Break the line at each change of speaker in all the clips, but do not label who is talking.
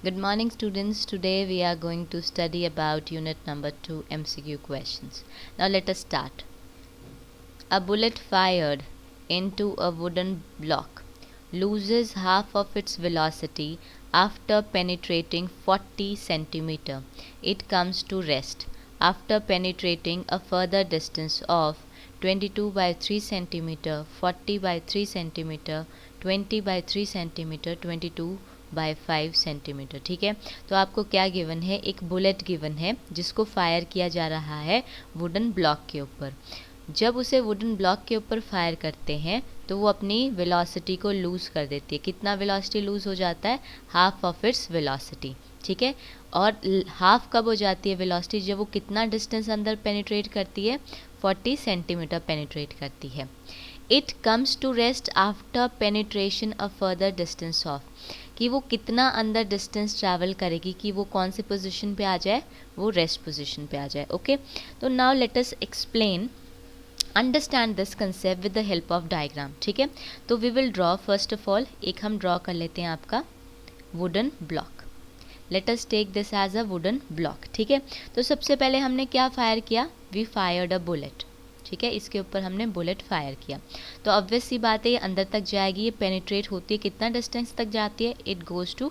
Good morning students. Today we are going to study about unit number 2 MCQ questions. Now let us start. A bullet fired into a wooden block loses half of its velocity after penetrating 40 centimeter. It comes to rest after penetrating a further distance of 22 by 3 centimeter, 40 by 3 centimeter, 20 by 3 centimeter, 22 by 5 centimetre. ठीक है, तो आपको क्या given है, एक bullet given है जिसको fire किया जा रहा है वुडन ब्लॉक के ऊपर. जब उसे वुडन ब्लॉक के ऊपर फायर करते हैं तो वो अपनी वेलोसिटी को लूज़ कर देती है. कितना वेलोसिटी लूज़ हो जाता है, हाफ ऑफ इट्स वेलोसिटी. ठीक है, और हाफ कब हो जाती है वेलोसिटी, जब वो कितना डिस्टेंस अंदर पेनिट्रेट करती है, 40 सेंटीमीटर पेनिट्रेट करती है. It comes to rest after penetration a further distance of, कि वो कितना अंदर डिस्टेंस ट्रैवल करेगी कि वो कौन सी पोजीशन पे आ जाए, वो रेस्ट पोजीशन पे आ जाए. ओके, तो now let us explain understand this concept with the help of diagram. ठीक है, तो we will draw first of all, एक हम ड्रॉ कर लेते हैं आपका wooden block. Let us take this as a wooden block. ठीक है, तो सबसे पहले हमने क्या फायर किया, वी फायर्ड अ बुलेट. ठीक है, इसके ऊपर हमने बुलेट फायर किया. तो ऑब्वियस सी बात है ये अंदर तक जाएगी, ये पेनिट्रेट होती है, कितना डिस्टेंस तक जाती है, इट गोज़ टू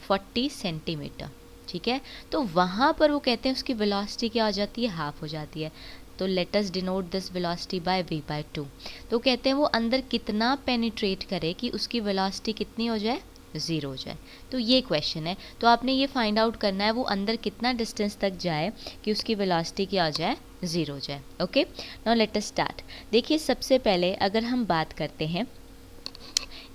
40 सेंटीमीटर. ठीक है, तो वहाँ पर वो कहते हैं उसकी वेलोसिटी क्या हो जाती है, हाफ हो जाती है. तो let us denote this velocity by v bye 2. तो कहते हैं वो अंदर कितना पेनिट्रेट करे कि उसकी वेलोसिटी कितनी हो जाए, 0 हो जाए. तो ये क्वेश्चन है, तो आपने ये फाइंड आउट करना है वो अंदर कितना डिस्टेंस तक जाए कि उसकी वेलोसिटी क्या हो जाए, 0 हो जाए. Okay, now let us start. देखिए सबसे पहले अगर हम बात करते हैं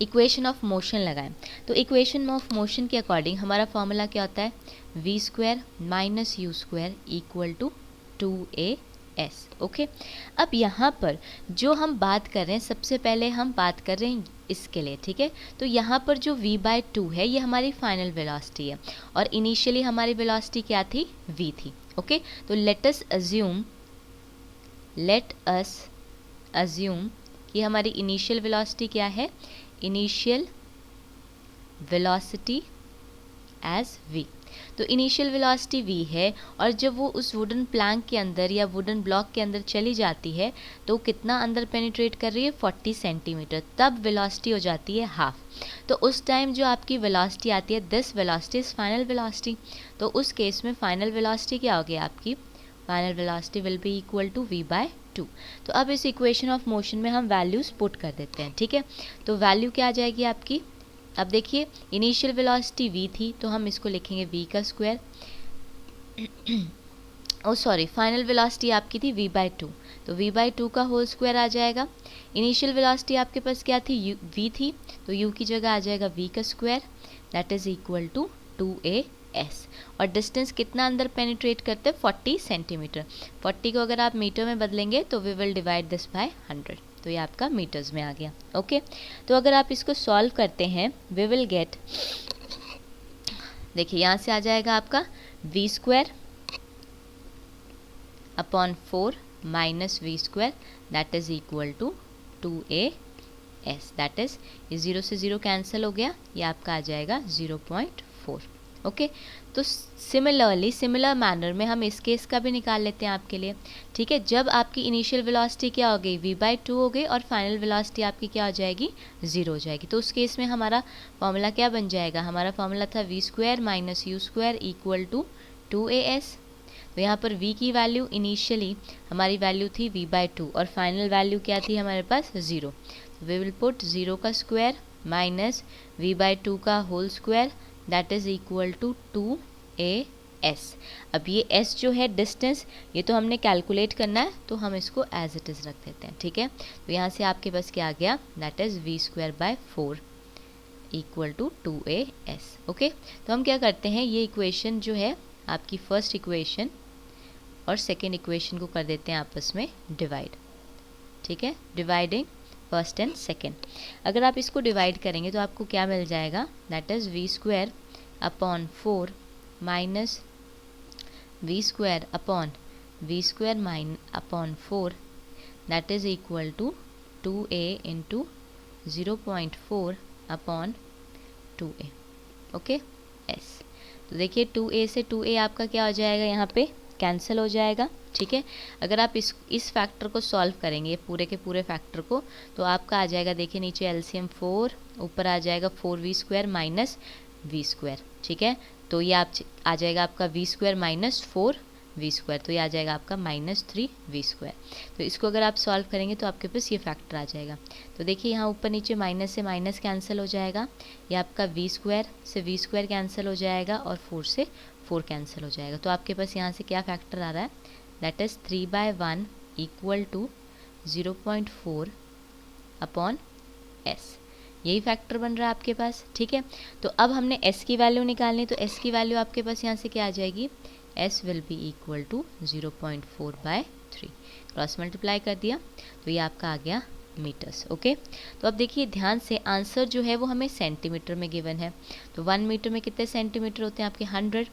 इक्वेशन ऑफ मोशन लगाएं, तो इक्वेशन ऑफ मोशन के अकॉर्डिंग हमारा फॉर्मूला क्या होता है, v square minus U square equal to 2as. Okay, अब यहाँ पर जो हम बात कर रहे हैं, सबसे पहले हम बात कर रहे हैं इसके लिए. ठीक है, तो यहाँ पर जो v बाय 2 है ये हमारी फाइनल वेलोसिटी है और इनिशियली हमारी वेलोसिटी क्या थी, v थी. ओके, तो लेट अस अज्यूम कि हमारी इनिशियल वेलोसिटी क्या है, इनिशियल वेलोसिटी एज v. तो इनिशियल वेलोसिटी v है और जब वो उस वुडन प्लैंक के अंदर या वुडन ब्लॉक के अंदर चली जाती है तो कितना अंदर पेनिट्रेट कर रही है, 40 सेंटीमीटर. तब वेलोसिटी हो जाती है हाफ. तो उस टाइम जो आपकी वेलोसिटी आती है, this velocity is final velocity. तो उस केस में फाइनल वेलोसिटी क्या होगी आपकी, final velocity will be equal to v bye 2. तो अब इस इक्वेशन ऑफ मोशन में हम वैल्यूज पुट कर देते हैं. ठीक है, तो वैल्यू क्या आ जाएगी आपकी, अब देखिए इनिशियल वेलोसिटी v थी तो हम इसको लिखेंगे v का स्क्वायर. ओ सॉरी, फाइनल वेलोसिटी आपकी थी v बाय 2, तो v बाय 2 का होल स्क्वायर आ जाएगा. इनिशियल वेलोसिटी आपके पास क्या थी, v थी, तो u की जगह आ जाएगा v का square, that is equal to 2as. और डिस्टेंस कितना अंदर पेनिट्रेट करते हैं, 40 सेंटीमीटर. 40 को अगर आप मीटर में बदलेंगे तो we will divide this by 100, तो ये आपका मीटर्स में आ गया. ओके, तो अगर आप इसको सॉल्व करते हैं वी विल गेट, देखिए यहाँ से आ जाएगा आपका v square upon 4 minus v square, that is equal to 2as. That is ये 0 से 0 कैंसिल हो गया, ये आपका आ जाएगा 0.4. ओके, तो सिमिलरली सिमिलर मैनर में हम इस केस का भी निकाल लेते हैं आपके लिए. ठीक है, जब आपकी इनिशियल वेलोसिटी क्या हो गई, v बाय 2 हो गई और फाइनल वेलोसिटी आपकी क्या हो जाएगी, 0 हो जाएगी. तो उस केस में हमारा फॉर्मूला क्या बन जाएगा, हमारा फॉर्मूला था v square minus U square equal to 2as. तो यहाँ पर v की वैल्यू इनिशियली हमारी वैल्यू थी v बाय 2 और फाइनल वैल्यू क्या थी हमारे पास, 0. वी विल पुट 0 का स्क्वायर माइनस v बाय 2 का whole square, that is equal to 2as. अब ये s जो है डिस्टेंस, ये तो हमने कैलकुलेट करना है तो हम इसको एज इट इज़ रख देते हैं. ठीक है, तो यहाँ से आपके पास क्या आ गया, that is v square by 4 equal to 2as. Okay, तो हम क्या करते हैं, ये इक्वेशन जो है आपकी फर्स्ट इक्वेशन और सेकेंड इक्वेशन को कर देते हैं आपस में डिवाइड. ठीक है, डिवाइडिंग फर्स्ट एंड सेकेंड. अगर आप इसको डिवाइड करेंगे तो आपको क्या मिल जाएगा, that is v square upon 4 minus v square upon v square minus upon 4, that is equal to 2a into 0.4 upon 2a. Okay, s. तो देखिए 2a से 2a आपका क्या हो जाएगा, यहाँ पे कैंसिल हो जाएगा, ठीक है। अगर आप इस फैक्टर को सॉल्व करेंगे, पूरे के पूरे फैक्टर को, तो आपका आ जाएगा, देखिए नीचे एलसीएम 4, ऊपर आ जाएगा 4v² माइनस v², ठीक है। तो ये आ जाएगा आपका v² माइनस 4v², तो ये आ जाएगा आपका माइनस 3v²। तो इसको अगर आप सॉल्व करेंगे तो आपके पास ये फैक्टर आ जाएगा। तो देखिए यहाँ ऊपर नीचे माइनस से माइनस कैंसिल हो जाएगा, ये आपका v² से v² कैंसिल हो जाएगा और 4 से 4 कैंसिल हो जाएगा। तो आपके पास यहाँ से क्या फैक्टर आ रहा है, that is 3/1 equal to 0.4 upon s। यही फैक्टर बन रहा है आपके पास, ठीक है। तो अब हमने s की वैल्यू निकालनी, तो s की वैल्यू आपके पास यहाँ से क्या आ जाएगी, s will be equal to 0.4/3। Cross multiply कर दिया तो ये आपका आ गया मीटर्स, ओके। तो अब देखिए ध्यान से, आंसर जो है वो हमें सेंटीमीटर में गिवन है। तो 1 मीटर में कितने सेंटीमीटर होते हैं आपके, 100।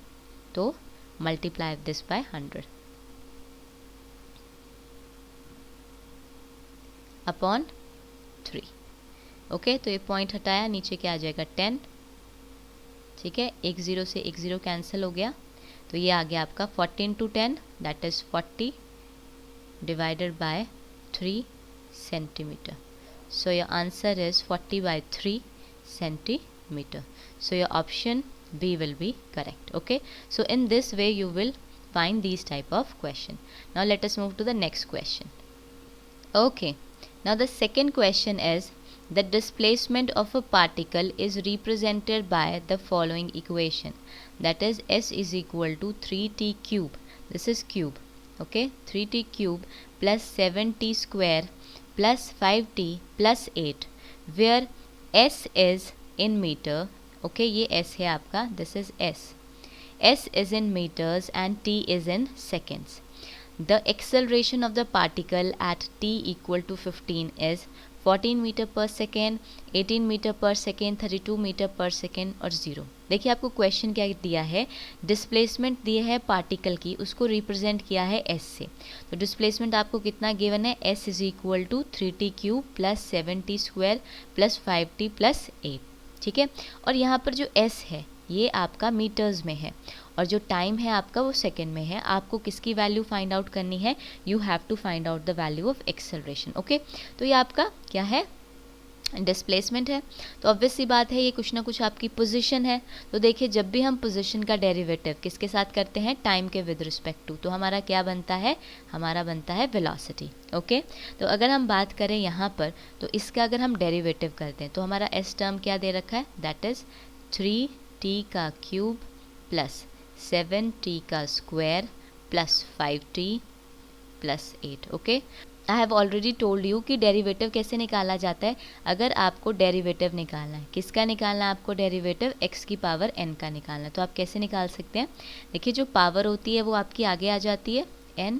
तो multiply this by 100 upon 3, okay. तो ये पॉइंट हटाया, नीचे क्या आ जाएगा 10, ठीक है। एक 0 से एक 0 कैंसिल हो गया, तो ये आ गया आपका 14 × 10 that is 40 divided by 3 centimetre. So your answer is 40/3 centimeter. So your option B will be correct, okay. So in this way you will find these type of question. Now let us move to the next question. Okay, now the second question is the displacement of a particle is represented by the following equation, that is S is equal to 3t cube, this is cube, okay, 3t cube plus 7t square plus 5t plus 8, where S is in meter, okay, ये S है आपका, this is S. S is in meters and T is in seconds. The acceleration of the particle at t equal to 15 is 14 metre per second, 18 metre per second, 32 metre per second और 0। देखिए आपको question क्या दिया है, displacement दिए है particle की, उसको रिप्रेजेंट किया है s से। तो डिस्प्लेसमेंट आपको कितना गिवन है, s is equal to 3t cube plus 7t square plus 5t plus 8, ठीक है। और यहाँ पर जो s है ये आपका मीटर्स में है और जो टाइम है आपका वो सेकेंड में है। आपको किसकी वैल्यू फाइंड आउट करनी है, you have to find out the value of acceleration, okay. तो ये आपका क्या है, डिस्प्लेसमेंट है। तो ऑब्वियस सी बात है ये कुछ ना कुछ आपकी पोजीशन है। तो देखिए जब भी हम पोजीशन का डेरिवेटिव किसके साथ करते हैं, टाइम के विद रिस्पेक्ट टू, तो हमारा क्या बनता है, हमारा बनता है वेलोसिटी, ओके। तो अगर हम बात करें यहाँ पर, तो इसका अगर हम डेरिवेटिव करते हैं तो हमारा एस टर्म क्या दे रखा है, दैट इज़ 3t का क्यूब प्लस 7t का square plus 5t plus 8, okay. I have already told you कि डेरिवेटिव कैसे निकाला जाता है। अगर आपको डेरिवेटिव निकालना है, किसका निकालना है आपको, डेरिवेटिव x की पावर n का निकालना है, तो आप कैसे निकाल सकते हैं। देखिए जो पावर होती है वो आपकी आगे आ जाती है n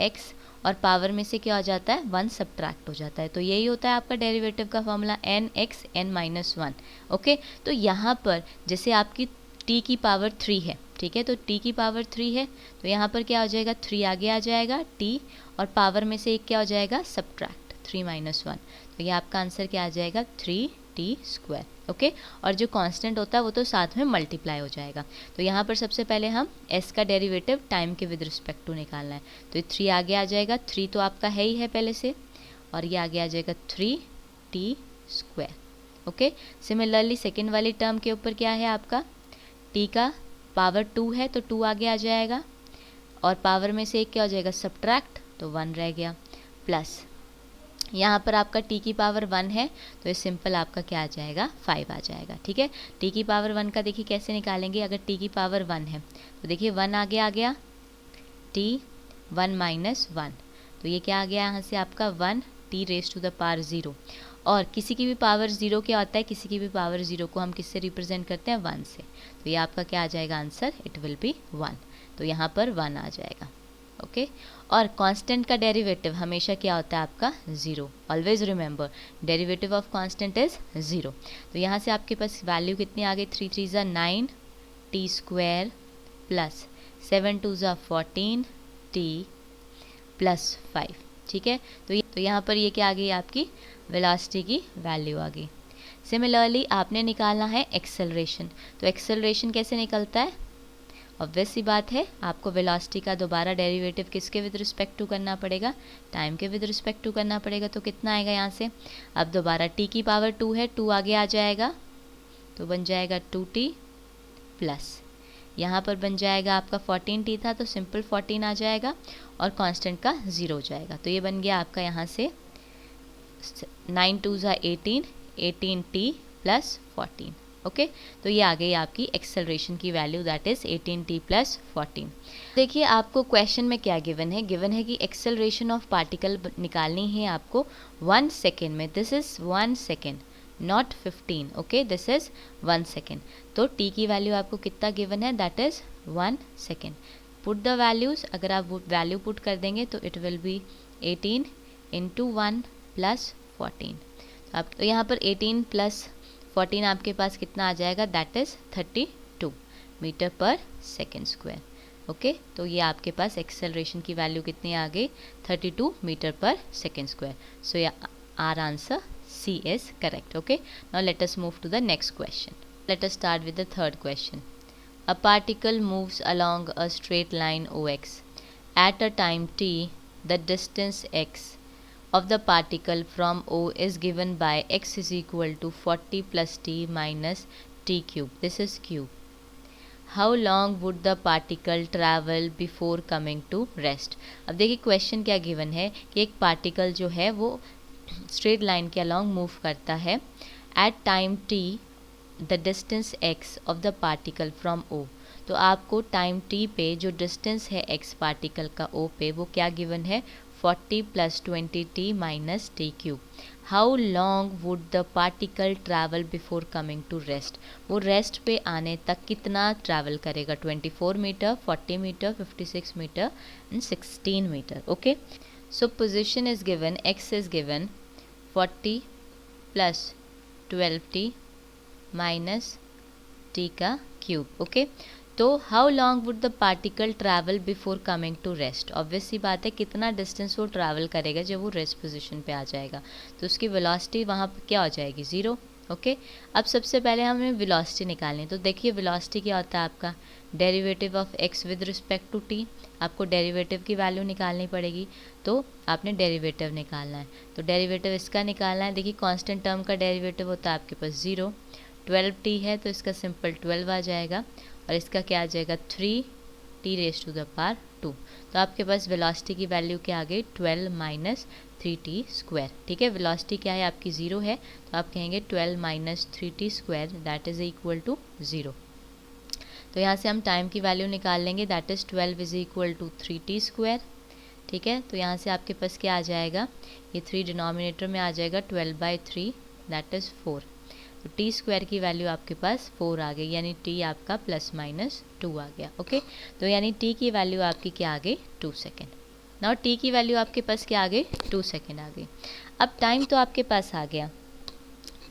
x, और पावर में से क्या हो जाता है, 1 सब्ट्रैक्ट हो जाता है। तो यही होता है आपका डेरिवेटिव का formula, n x n-1, okay. तो यहाँ पर जैसे आपकी t की पावर 3 है, ठीक है, तो t की पावर 3 है, तो यहाँ पर क्या हो जाएगा, 3 आगे आ जाएगा t, और पावर में से एक क्या हो जाएगा, सब्ट्रैक्ट 3-1, तो ये आपका आंसर क्या आ जाएगा, 3t स्क्वायर, ओके। और जो कांस्टेंट होता है वो तो साथ में मल्टीप्लाई हो जाएगा। तो यहाँ पर सबसे पहले हम s का डेरिवेटिव टाइम के विद रिस्पेक्ट टू निकालना है, तो 3 आगे आ जाएगा, 3 तो आपका है ही है पहले से, और ये आगे आ जाएगा 3t square, okay. Similarly second वाली टर्म के ऊपर क्या है आपका, t का पावर 2 है तो 2 आगे आ जाएगा, और पावर में से एक क्या हो जाएगा, सब्ट्रैक्ट, तो 1 रह गया, प्लस यहाँ पर आपका t की पावर 1 है तो ये सिंपल आपका क्या आ जाएगा, 5 आ जाएगा, ठीक है। t की पावर 1 का देखिए कैसे निकालेंगे, अगर t की पावर 1 है तो देखिए 1 आगे आ गया, t 1-1, तो ये क्या आ गया यहाँ से आपका 1 t raise to the power 0, और किसी की भी पावर 0 क्या होता है, किसी की भी पावर 0 को हम किससे रिप्रेजेंट करते हैं, 1 से। तो ये आपका क्या आ जाएगा आंसर, इट विल बी 1, तो यहाँ पर 1 आ जाएगा, ओके। और कांस्टेंट का डेरिवेटिव हमेशा क्या होता है आपका, 0, always remember derivative of constant is 0। तो यहाँ से आपके पास वैल्यू कितनी आ गई, 3 3 ज़ा 9 t स्क्वायर प्लस 7 2 ज़ा 14 t प्लस 5, ठीक है। तो यहाँ पर ये क्या आ गई आपकी वेलोसिटी की वैल्यू आ गई। सिमिलरली आपने निकालना है एक्सेलरेशन। तो एक्सेलरेशन कैसे निकलता है? ऑब्वियस सी बात है, आपको वेलोसिटी का दोबारा डेरिवेटिव किसके विद रिस्पेक्ट टू करना पड़ेगा? टाइम के विद रिस्पेक्ट टू करना पड़ेगा। तो कितना आएगा यहाँ से? अब दोबारा t की पावर 2 है, 2 आगे आ जाएगा तो बन जाएगा 2t प्लस यहाँ पर बन जाएगा आपका 14t था तो सिंपल 14 आ जाएगा और कांस्टेंट का 0 हो जाएगा। तो ये बन गया आपका यहाँ से 9 2 18, 18t प्लस 14। ओके, तो ये आ गई आपकी एक्सेलरेशन की value, that is 18t plus 14। देखिए आपको क्वेश्चन में क्या गिवन है? गिवन है कि एक्सेलरेशन ऑफ पार्टिकल निकालनी है आपको 1 सेकेंड में। This is 1 second, not 15। Okay, this is 1 second. तो t की वैल्यू आपको कितना गिवन है? That is 1 second. Put the values, अगर आप वैल्यू पुट कर देंगे तो it will be 18 into 1 plus 14। तो आप तो यहाँ पर 18 प्लस 14 आपके पास कितना आ जाएगा? That is 32 metre per second square. Okay, तो ये आपके पास एक्सेलरेशन की वैल्यू कितनी आ गई? 32 metre per second square. So our answer C is correct. Okay, now let us move to the next question. Let us start with the third question. A particle moves along a straight line OX. At a time t, the distance x of the particle from O is given by x is equal to 40 plus t minus t cube. This is cube. How long would the particle travel before coming to rest? अब देखिए question क्या given है कि एक particle जो है वो straight line के अलॉन्ग मूव करता है। At time t the distance x of the particle from O। तो आपको टाइम t पे जो डिस्टेंस है x पार्टिकल का O पे वो क्या गिवन है? 40 plus 20t minus T cube. How long would the particle travel before coming to rest? वो रेस्ट पे आने तक कितना ट्रैवल करेगा? 24 metre, 40 metre, 56 metre and 16 metre. Okay, so position is given, x is given 40 plus 12t minus t का cube. Okay, तो how long would the particle travel before coming to rest? Obvious सी बात है, कितना distance वो travel करेगा जब वो रेस्ट पोजीशन पे आ जाएगा? तो उसकी वेलोसिटी वहाँ पर क्या हो जाएगी? 0। ओके, अब सबसे पहले हमें वेलोसिटी निकालनी है। तो देखिए वेलोसिटी क्या होता है आपका? Derivative of x with respect to t। आपको डेरिवेटिव की वैल्यू निकालनी पड़ेगी, तो आपने डेरिवेटिव निकालना है। तो डेरिवेटिव इसका निकालना है। देखिए कांस्टेंट टर्म का डेरिवेटिव होता है आपके पास 0। 12t है तो इसका सिंपल 12 आ जाएगा और इसका क्या आ जाएगा? 3t raise to the power 2। तो आपके पास वेलोसिटी की वैल्यू क्या आ गई? 12 माइनस 3t स्क्वायर। ठीक है, वेलोसिटी क्या है आपकी? 0 है, तो आप कहेंगे 12 minus 3t square that is equal to 0। तो यहाँ से हम टाइम की वैल्यू निकाल लेंगे, that is 12 is equal to 3t square. ठीक है, तो यहाँ से आपके पास क्या आ जाएगा? ये 3 डिनोमिनेटर में आ जाएगा, 12/3 दैट इज़ 4। तो t स्क्वायर की वैल्यू आपके पास 4 आ गई, यानी t आपका प्लस माइनस 2 आ गया। ओके, तो यानी t की वैल्यू आपकी क्या आ गई? 2 सेकेंड। नाउ t की वैल्यू आपके पास क्या आ गई? 2 सेकेंड आ गई। अब टाइम तो आपके पास आ गया।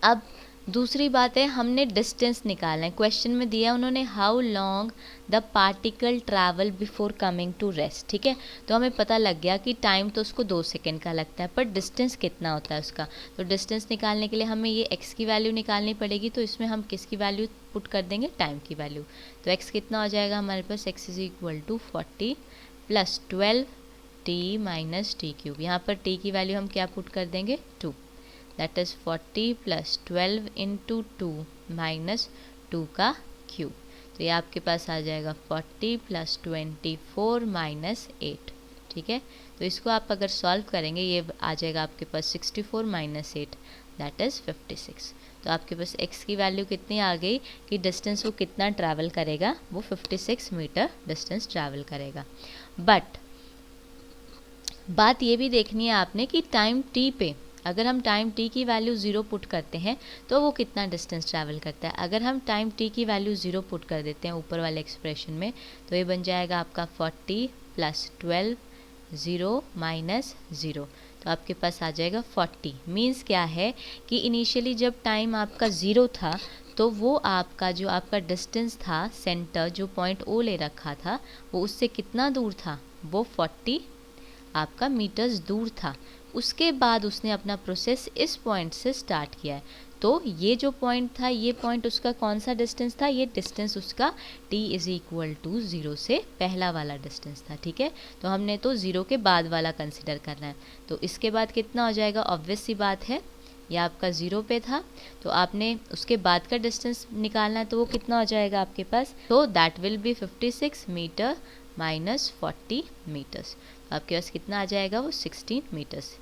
अब दूसरी बात है, हमने डिस्टेंस निकालना है। क्वेश्चन में दिया उन्होंने how long the particle travel before coming to rest. ठीक है, तो हमें पता लग गया कि टाइम तो उसको 2 सेकेंड का लगता है, पर डिस्टेंस कितना होता है उसका? तो डिस्टेंस निकालने के लिए हमें ये x की वैल्यू निकालनी पड़ेगी। तो इसमें हम किसकी वैल्यू पुट कर देंगे? टाइम की वैल्यू। तो x कितना हो जाएगा हमारे पास? x is equal to 40 plus 12t minus T cube. यहाँ पर t की वैल्यू हम क्या पुट कर देंगे? 2। That is 40 plus 12 into 2 minus 2 का क्यूब। तो ये आपके पास आ जाएगा 40 प्लस 24 माइनस 8। ठीक है, तो इसको आप अगर सॉल्व करेंगे ये आ जाएगा आपके पास 64 माइनस 8 दैट इज़ 56। तो आपके पास x की वैल्यू कितनी आ गई कि डिस्टेंस वो कितना ट्रैवल करेगा? वो 56 मीटर डिस्टेंस ट्रैवल करेगा। बट बात ये भी देखनी है आपने कि टाइम t पे अगर हम टाइम t की वैल्यू 0 पुट करते हैं तो वो कितना डिस्टेंस ट्रैवल करता है? अगर हम टाइम t की वैल्यू 0 पुट कर देते हैं ऊपर वाले एक्सप्रेशन में, तो ये बन जाएगा आपका 40 प्लस 12 0 माइनस 0। तो आपके पास आ जाएगा 40। मीन्स क्या है कि इनिशियली जब टाइम आपका 0 था तो वो आपका जो आपका डिस्टेंस था सेंटर जो पॉइंट O ले रखा था वो उससे कितना दूर था? वो 40 आपका मीटर्स दूर था। उसके बाद उसने अपना प्रोसेस इस पॉइंट से स्टार्ट किया है। तो ये जो पॉइंट था, ये पॉइंट उसका कौन सा डिस्टेंस था, ये डिस्टेंस उसका t इज इक्वल टू 0 से पहला वाला डिस्टेंस था, ठीक है। तो हमने तो 0 के बाद वाला कंसिडर करना है। तो इसके बाद कितना हो जाएगा, ऑब्वियस सी बात है, ये आपका 0 पे था, तो आपने उसके बाद का डिस्टेंस निकालना है, तो वो कितना हो जाएगा आपके पास, तो that will be 56 metre minus 40 metres. आपके पास कितना आ जाएगा, वो 16 मीटर्स,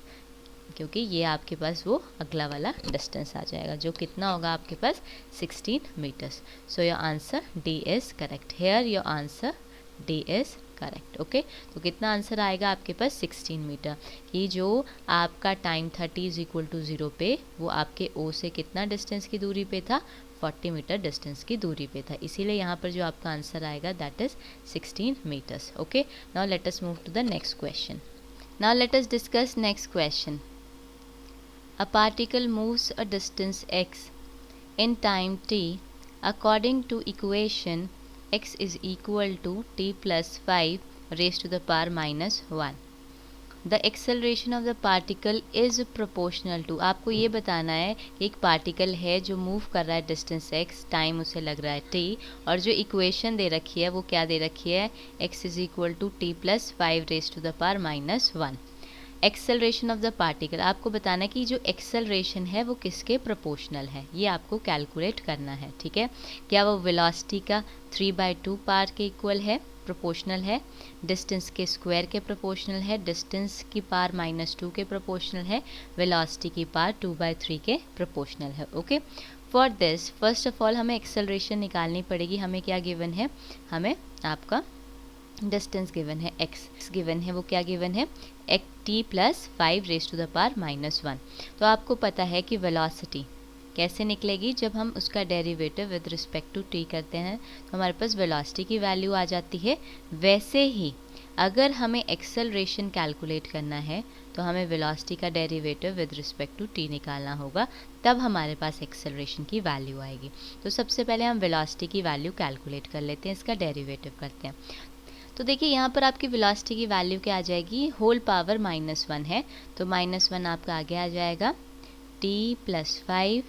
क्योंकि ये आपके पास वो अगला वाला डिस्टेंस आ जाएगा, जो कितना होगा आपके पास 16 metres. So your answer D is correct. Here your answer D is correct. Okay, तो कितना आंसर आएगा आपके पास 16 मीटर। कि जो आपका टाइम 30 इज इक्वल टू 0 पे, वो आपके ओ से कितना डिस्टेंस की दूरी पे था, 40 मीटर डिस्टेंस की दूरी पे था, इसीलिए यहाँ पर जो आपका आंसर आएगा that is 16 metres. Okay, now let us move to the next question. Now let us discuss next question. A particle moves a distance x in time t according to equation x is equal to t plus 5 raised to the power minus 1. The acceleration of the particle is proportional to, आपको ये बताना है कि एक particle है जो move कर रहा है डिस्टेंस x, टाइम उसे लग रहा है t, और जो इक्वेशन दे रखी है वो क्या दे रखी है, x is equal to t plus 5 raise to the power minus 1। Acceleration of the particle, आपको बताना है कि जो एक्सेलरेशन है वो किसके प्रोपोर्शनल है, ये आपको कैलकुलेट करना है, ठीक है। क्या वो वेलोसिटी का 3/2 पावर के इक्वल है, प्रोपोर्शनल है, डिस्टेंस के स्क्वायर के प्रोपोर्शनल है, डिस्टेंस की पावर -2 के प्रोपोर्शनल है, वेलोसिटी की पावर 2/3 के प्रोपोर्शनल है। Okay, for this first of all हमें एक्सेलरेशन निकालनी पड़ेगी। हमें क्या गिवन है, हमें आपका डिस्टेंस गिवन है, x गिवन है, वो क्या गिवन है, t plus 5 raise to the power minus 1। तो आपको पता है कि वेलोसिटी कैसे निकलेगी, जब हम उसका derivative with respect to t करते हैं तो हमारे पास वेलोसिटी की वैल्यू आ जाती है। वैसे ही अगर हमें एक्सेलरेशन कैलकुलेट करना है तो हमें वेलोसिटी का derivative with respect to t निकालना होगा, तब हमारे पास एक्सेलरेशन की वैल्यू आएगी। तो सबसे पहले हम वेलोसिटी की वैल्यू कैलकुलेट कर लेते हैं, इसका डेरिवेटिव करते हैं। तो देखिए यहाँ पर आपकी वेलोसिटी की वैल्यू क्या आ जाएगी, होल पावर -1 है, तो -1 आपका आगे आ जाएगा t प्लस 5,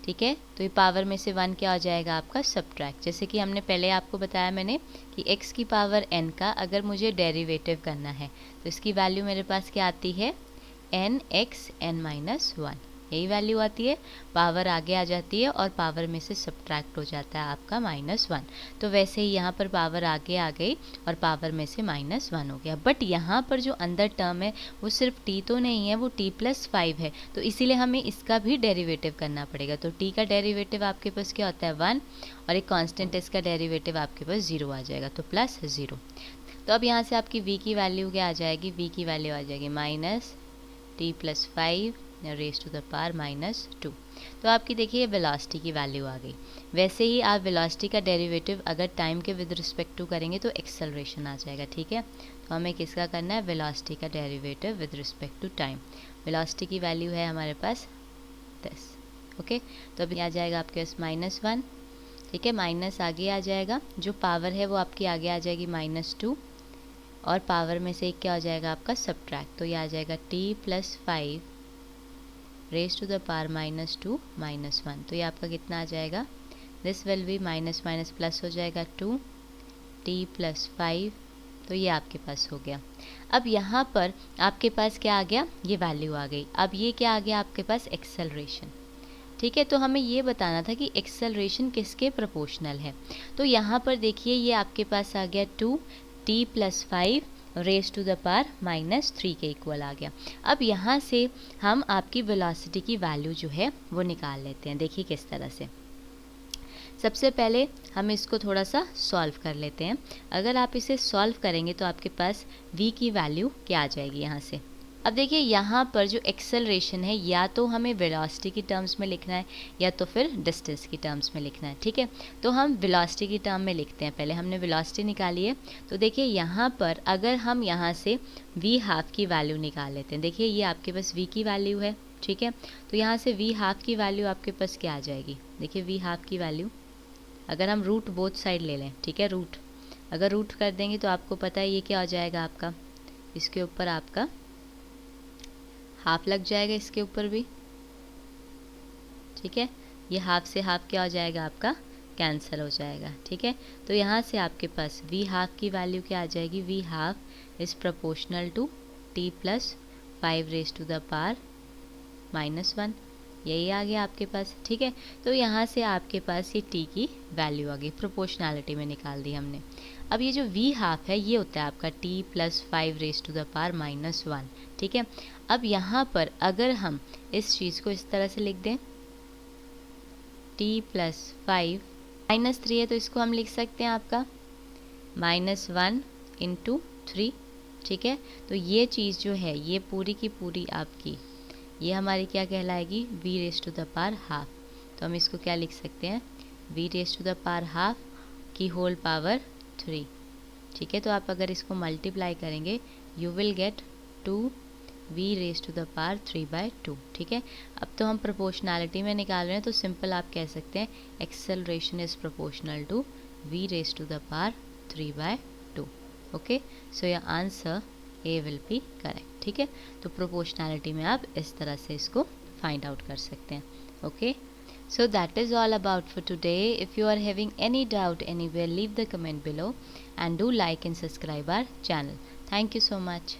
ठीक है। तो ये पावर में से 1 क्या हो जाएगा आपका सब्ट्रैक्ट, जैसे कि हमने पहले आपको बताया मैंने कि x की पावर n का अगर मुझे डेरिवेटिव करना है तो इसकी वैल्यू मेरे पास क्या आती है, nx n-1, यही वैल्यू आती है। पावर आगे आ जाती है और पावर में से सब्ट्रैक्ट हो जाता है आपका -1। तो वैसे ही यहाँ पर पावर आगे आ गई और पावर में से -1 हो गया। बट यहाँ पर जो अंदर टर्म है वो सिर्फ t तो नहीं है, वो t प्लस 5 है, तो इसीलिए हमें इसका भी डेरिवेटिव करना पड़ेगा। तो t का डेरिवेटिव आपके पास क्या होता है 1, और एक कॉन्स्टेंट इसका डेरिवेटिव आपके पास 0 आ जाएगा, तो प्लस 0। तो अब यहाँ से आपकी v की वैल्यू क्या आ जाएगी, v की वैल्यू आ जाएगी -t plus 5 raise to the power -2। तो आपकी देखिए वेलोसिटी की वैल्यू आ गई। वैसे ही आप वेलोसिटी का डेरिवेटिव अगर टाइम के विद रिस्पेक्ट टू करेंगे तो एक्सेलरेशन आ जाएगा, ठीक है। तो हमें किसका करना है, वेलोसिटी का derivative with respect to time. Velocity की वैल्यू है हमारे पास 10, ओके। तो अभी आ जाएगा आपके पास -1, ठीक है, माइनस आगे आ जाएगा, जो पावर है वो आपकी आगे आ जाएगी -2, और पावर में से एक क्या हो जाएगा आपका सब्ट्रैक्ट, तो ये आ जाएगा t plus 5 raise to the power -2 -1। तो ये आपका कितना आ जाएगा, this will be minus minus plus हो जाएगा 2t प्लस 5, तो ये आपके पास हो गया। अब यहाँ पर आपके पास क्या आ गया, ये वैल्यू आ गई। अब ये क्या आ गया आपके पास, एक्सेलरेशन, ठीक है। तो हमें ये बताना था कि एक्सेलरेशन किसके प्रोपोर्शनल है। तो यहाँ पर देखिए ये आपके पास आ गया 2t plus 5 raise to the power -3 के इक्वल आ गया। अब यहाँ से हम आपकी वेलोसिटी की वैल्यू जो है वो निकाल लेते हैं। देखिए किस तरह से, सबसे पहले हम इसको थोड़ा सा सॉल्व कर लेते हैं। अगर आप इसे सॉल्व करेंगे तो आपके पास v की वैल्यू क्या आ जाएगी यहाँ से। अब देखिए यहाँ पर जो एक्सेलरेशन है या तो हमें वेलोसिटी की टर्म्स में लिखना है या तो फिर डिस्टेंस की टर्म्स में लिखना है, ठीक है। तो हम वेलोसिटी की टर्म में लिखते हैं, पहले हमने वेलोसिटी निकाली है। तो देखिए यहाँ पर अगर हम यहाँ से v½ की वैल्यू निकाल लेते हैं, देखिए ये आपके पास v की वैल्यू है, ठीक है। तो यहाँ से v½ की वैल्यू आपके पास क्या आ जाएगी, देखिए v½ की वैल्यू अगर हम रूट बोथ साइड ले लें, ठीक है, रूट अगर रूट कर देंगे तो आपको पता है ये क्या हो जाएगा आपका, इसके ऊपर आपका हाफ लग जाएगा, इसके ऊपर भी, ठीक है, ये हाफ से हाफ क्या हो जाएगा आपका, कैंसिल हो जाएगा। ठीक है, तो यहाँ से आपके पास वी हाफ की वैल्यू क्या आ जाएगी, V half is proportional to T plus 5 raise to the power -1, यही आ गया आपके पास। ठीक है, तो यहाँ से आपके पास ये टी की वैल्यू आ गई, प्रोपोर्शनैलिटी में निकाल दी हमने। अब ये जो वी हाफ है ये होता है आपका T plus 5 raise to the power -1। ठीक है, अब यहाँ पर अगर हम इस चीज़ को इस तरह से लिख दें, टी प्लस 5 -3 है तो इसको हम लिख सकते हैं आपका -1 इंटू 3। ठीक है, तो ये चीज़ जो है ये पूरी की पूरी आपकी ये हमारी क्या कहलाएगी, v raise to the power half. तो हम इसको क्या लिख सकते हैं, v raise to the power half की होल पावर 3। ठीक है, तो आप अगर इसको मल्टीप्लाई करेंगे you will get 2 v raise to the power 3/2। ठीक है, अब तो हम प्रोपोर्शनैलिटी में निकाल रहे हैं तो सिंपल आप कह सकते हैं acceleration is proportional to V raise to the power 3/2। Okay, so your answer A will be correct. ठीक है, तो प्रोपोर्शनैलिटी में आप इस तरह से इसको फाइंड आउट कर सकते हैं। Okay, so that is all about for today. If you are having any doubt anywhere, leave the comment below and do like and subscribe our channel. Thank you so much.